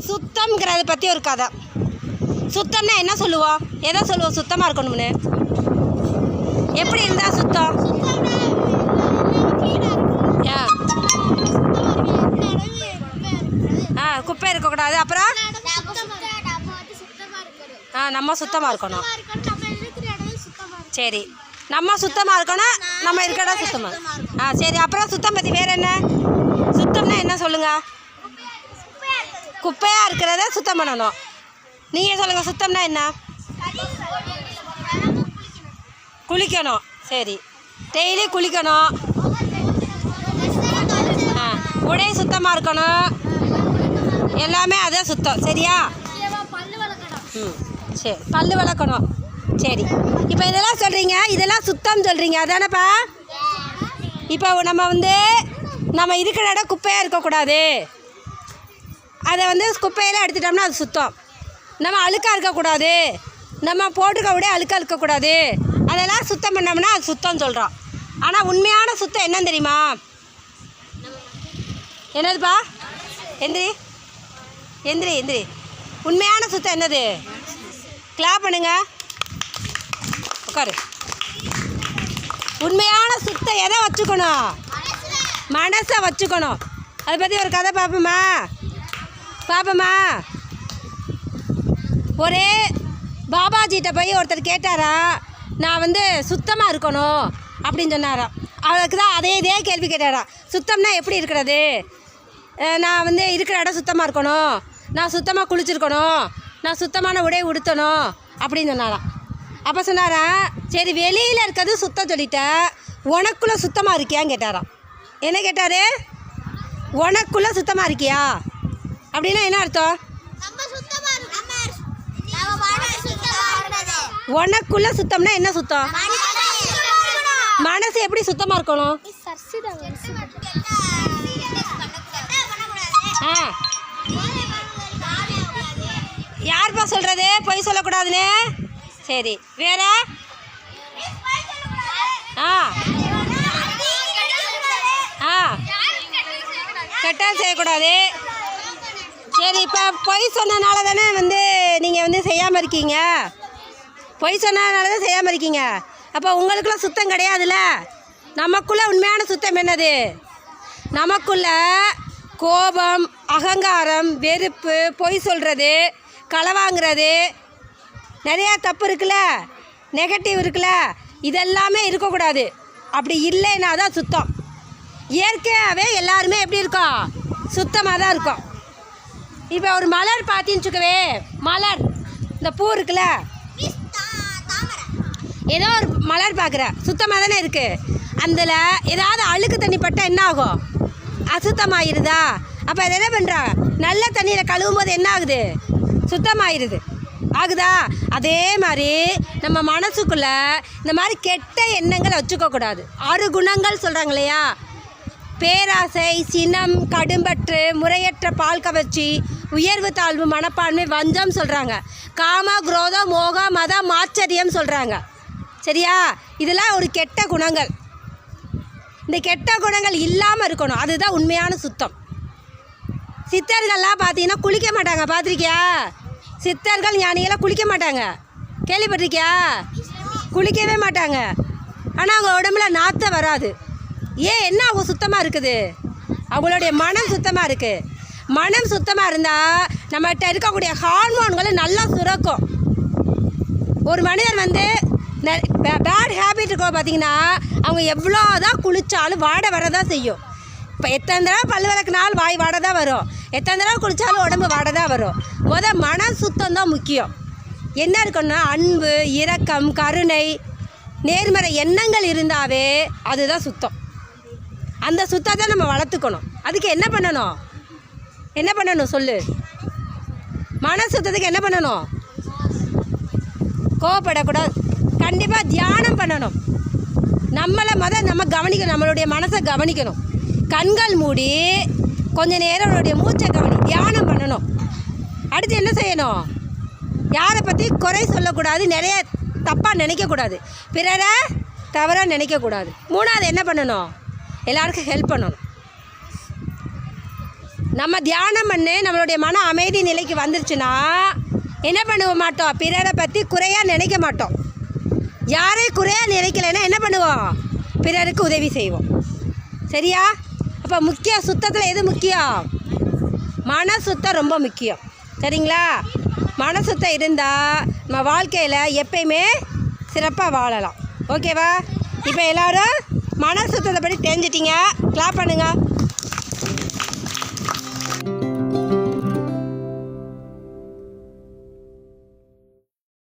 சுத்தம்ங்கிறத பற்றி ஒரு கதை. சுத்தம்னா என்ன சொல்லுவோம்? எதை சொல்லுவோம் சுத்தமாக இருக்கணும்னு? எப்படி இருந்தால் சுத்தம்? குப்பை இருக்கக்கூடாது. அப்புறம் நம்ம சுத்தமாக இருக்கணும். சரி, நம்ம சுத்தமாக இருக்கணும், நம்ம இருக்கிற இடம் சுத்தமாக. சரி, அப்புறம் சுத்தம் பற்றி வேறு என்ன? சுத்தம்னா என்ன சொல்லுங்கள்? குப்பையாக இருக்கிறத சுத்தம் பண்ணணும். நீங்கள் சொல்லுங்கள், சுத்தம்னா என்ன? குளிக்கணும். சரி, டெய்லி குளிக்கணும். உடை சுத்தமாக இருக்கணும். எல்லாமே அதான் சுத்தம். சரியா? சரி, பல் விளக்கணும். சரி, இப்போ இதெல்லாம் சொல்கிறீங்க, இதெல்லாம் சுத்தம் சொல்கிறீங்க அதானப்பா? இப்போ நம்ம இருக்கிற இடம் குப்பையாக இருக்கக்கூடாது. அதை குப்பையெல்லாம் எடுத்துட்டோம்னா அது சுத்தம். நம்ம அழுக்காக இருக்கக்கூடாது, நம்ம போட்டுக்க விட அழுக்காக இருக்கக்கூடாது. அதெல்லாம் சுத்தம் பண்ணோம்னா அது சுத்தம் சொல்கிறோம். ஆனால் உண்மையான சுத்தம் என்னன்னு தெரியுமா? என்னதுப்பா? எந்திரி எந்திரி எந்திரி. உண்மையான சுத்தம் என்னது? கிளாப் பண்ணுங்க, உட்காரு. உண்மையான சுத்தம் எதை வச்சுக்கணும்? மனசை வச்சுக்கணும். அதை பற்றி ஒரு கதை பார்ப்போமா? ஒரே பாபாஜிகிட்ட போய் ஒருத்தர் கேட்டாரா, நான் சுத்தமாக இருக்கணும் அப்படின்னு சொன்னாராம். அவருக்கு தான் இதே கேள்வி கேட்டாரா, சுத்தம்னா எப்படி இருக்கிறது? நான் இருக்கிற இடம் சுத்தமாக இருக்கணும், நான் சுத்தமாக குளிச்சிருக்கணும், நான் சுத்தமான உடை உடுத்தணும் அப்படின்னு சொன்னாராம். அப்போ சொன்னாரா, சரி வெளியில் இருக்கிறது சுத்தம் சொல்லிட்டேன், உனக்குள்ளே சுத்தமாக இருக்கியான்னு கேட்டாராம். என்ன கேட்டார்? உனக்குள்ளே சுத்தமாக இருக்கியா அப்படின்னா என்ன அர்த்தம்? உனக்குள்ள சுத்தம்னா என்ன சுத்தம்? மனசு எப்படி சுத்தமாக இருக்கணும்? யார்ப்பா சொல்கிறது பொய் சொல்லக்கூடாதுன்னு? சரி, வேற? கெட்டது செய்யக்கூடாது. சரி, இப்போ பொய் சொன்னனால தானே நீங்கள் செய்யாமல் இருக்கீங்க. பொய் சொன்னதுனால தான் செய்யாமல் இருக்கீங்க. அப்போ உங்களுக்குள்ள சுத்தம் கிடையாதுல்ல. நமக்குள்ளே உண்மையான சுத்தம் என்னது? நமக்குள்ள கோபம், அகங்காரம், வெறுப்பு, பொய் சொல்கிறது, களவாங்கிறது, நிறையா தப்பு இருக்குல்ல, நெகட்டிவ் இருக்குல்ல, இதெல்லாமே இருக்கக்கூடாது. அப்படி இல்லைன்னா தான் சுத்தம். இயற்கையாகவே எல்லாருமே எப்படி இருக்கோம்? சுத்தமாக தான் இருக்கும். இப்போ ஒரு மலர் பார்த்தீன்னு வச்சுக்கவே, மலர் இந்த பூ இருக்குல்ல, ஏதோ ஒரு மலர் பார்க்குற சுத்தமாக தானே இருக்குது. அதில் ஏதாவது அழுக்கு தண்ணி பட்டால் என்ன ஆகும்? அசுத்தமாகிடுதா? அப்போ அதை என்ன பண்ணுறா? நல்ல தண்ணியில் கழுவும் போது என்ன ஆகுது? சுத்தமாகிடுது. ஆகுதா? அதே மாதிரி நம்ம மனசுக்குள்ளே இந்த மாதிரி கெட்ட எண்ணங்களை வச்சுக்கக்கூடாது. 6 குணங்கள் சொல்கிறாங்க இல்லையா? பேராசை, சினம், கடும்பற்று, முறையற்ற பால் கவர்ச்சி, உயர்வு தாழ்வு மனப்பான்மை, வஞ்சம் சொல்கிறாங்க. காம, குரோதம், மோகம், மதம், ஆச்சரியம் சொல்கிறாங்க. சரியா? இதெல்லாம் ஒரு கெட்ட குணங்கள். இந்த கெட்ட குணங்கள் இல்லாமல் இருக்கணும். அதுதான் உண்மையான சுத்தம். சித்தர்கள்லாம் பார்த்தீங்கன்னா குளிக்க மாட்டாங்க. பார்த்துருக்கியா? சித்தர்கள் ஞானிகளாம் குளிக்க மாட்டாங்க. கேள்விப்பட்டிருக்கியா? குளிக்கவே மாட்டாங்க. ஆனால் அவங்க உடம்புல நாற்றம் வராது. ஏன்? என்ன? அவங்க சுத்தமாக இருக்குது. அவங்களுடைய மனம் சுத்தமாக இருக்குது. மனம் சுத்தமாக இருந்தால் நம்மகிட்ட இருக்கக்கூடிய ஹார்மோன்களை நல்லா சுரக்கும். ஒரு மனிதர் பேட் ஹேபிட் இருக்கோ பார்த்தீங்கன்னா, அவங்க எவ்வளோ தான் குளித்தாலும் வாடை வரதான் செய்யும். இப்போ எத்தனை தடவை பல் விளக்குனாலும் வாய் வாடை தான் வரும், எத்தனை தடவை குளித்தாலும் உடம்பு வாடை தான் வரும். மன சுத்தம் தான் முக்கியம். என்ன இருக்கணும்னா அன்பு, இரக்கம், கருணை, நேர்மறை எண்ணங்கள் இருந்தாவே அதுதான் சுத்தம். அந்த சுத்தத்தை நம்ம வளர்த்துக்கணும். அதுக்கு என்ன பண்ணணும் சொல்லு? மன சுத்தத்துக்கு என்ன பண்ணணும்? கோவப்படக்கூடாது. கண்டிப்பாக தியானம் பண்ணணும். நம்ம கவனிக்கணும். நம்மளுடைய மனசை கவனிக்கணும். கண்கள் மூடி கொஞ்ச நேரம் நம்மளுடைய மூச்சை தியானம் பண்ணணும். அடுத்து என்ன செய்யணும்? யாரை பற்றி குறை சொல்லக்கூடாது, நிறைய தப்பாக நினைக்கக்கூடாது, பிறரை தவறாக நினைக்கக்கூடாது. 3வது என்ன பண்ணணும்? எல்லாருக்கும் ஹெல்ப் பண்ணணும். நம்ம தியானம் பண்ணி நம்மளுடைய மன அமைதி நிலைக்கு வந்துருச்சுன்னா என்ன பண்ணுவ மாட்டோம், பிறரை பற்றி குறையாக நினைக்க மாட்டோம். யாரையும் குறையாக நினைக்கலைன்னா என்ன பண்ணுவோம், பிறருக்கு உதவி செய்வோம். சரியா? அப்போ சுத்தத்தில் எது முக்கியம்? மன சுத்தம் ரொம்ப முக்கியம். சரிங்களா? மன சுத்தம் இருந்தால் நம்ம வாழ்க்கையில் எப்பயுமே சிறப்பாக வாழலாம். ஓகேவா? இப்போ எல்லோரும் மன சுத்தத்தை பற்றி தெரிஞ்சிட்டிங்க. கிளாப் பண்ணுங்க.